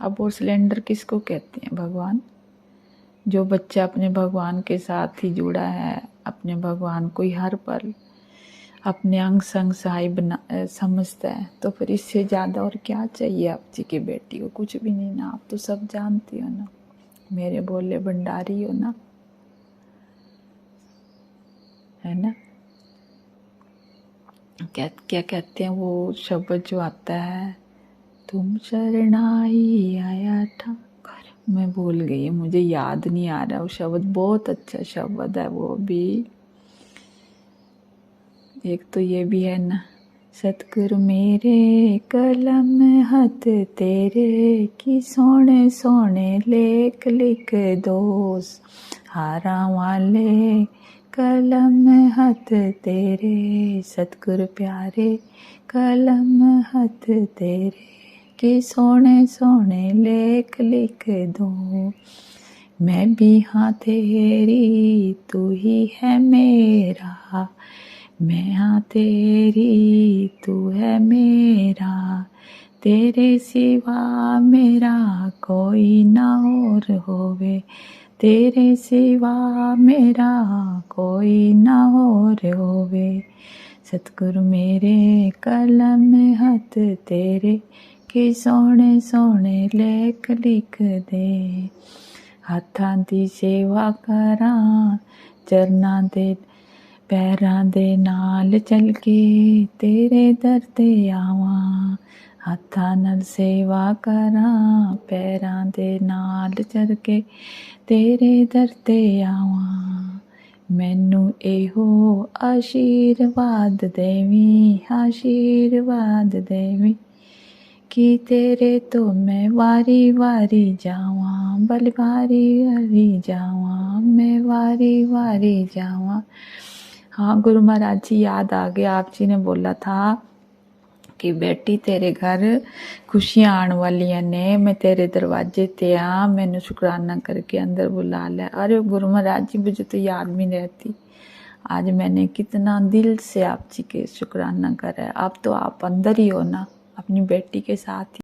अब वो सिलेंडर किसको कहते हैं, भगवान। जो बच्चा अपने भगवान के साथ ही जुड़ा है, अपने भगवान को ही हर पल अपने अंग संग सहाय समझता है, तो फिर इससे ज़्यादा और क्या चाहिए आप जी की बेटी को। कुछ भी नहीं ना, आप तो सब जानती हो ना। मेरे बोले भंडारी हो ना, है ना। क्या कहते हैं वो शब्द जो आता है, तुम शरणाई आया ठाकर, मैं भूल गई, मुझे याद नहीं आ रहा वो शब्द। बहुत अच्छा शब्द है वो भी। एक तो ये भी है ना, सतगुरु मेरे कलम हथ तेरे की सोने सोने लेख लिख दोस, हारा वाले कलम हथ तेरे, सतगुरु प्यारे कलम हथ तेरे की सोने सोने लेख लिख दो। मैं भी हाँ तेरी तू ही है मेरा, मैं हाँ तेरी तू है मेरा, तेरे सिवा मेरा कोई ना और होवे, तेरे सिवा मेरा कोई ना और होवे। सतगुरु मेरे कलम हथ तेरे की सोने सोने लेख लिख दे। हत्थां दी सेवा करां, चरनां दे पैरां दे नाल चल के तेरे दर ते आवां, हत्थां नाल सेवा करां, पैरां दे नाल चल के तेरे दर ते आवां। मैनू एहो आशीर्वाद देवीं, आशीर्वाद देवीं, कि तेरे तो मैं वारी वारी जावां, बल वारी वारी जावां, मैं वारी वारी जावां। हाँ गुरु महाराज जी याद आ गया, आप जी ने बोला था कि बेटी तेरे घर खुशियां आने वाली ने, मैं तेरे दरवाजे ते आ, मैंने शुक्राना करके अंदर बुला ले। अरे गुरु महाराज जी मुझे तो याद भी नहीं रहती। आज मैंने कितना दिल से आप जी के शुक्राना करा है। अब तो आप अंदर ही हो ना, अपनी बेटी के साथ ही।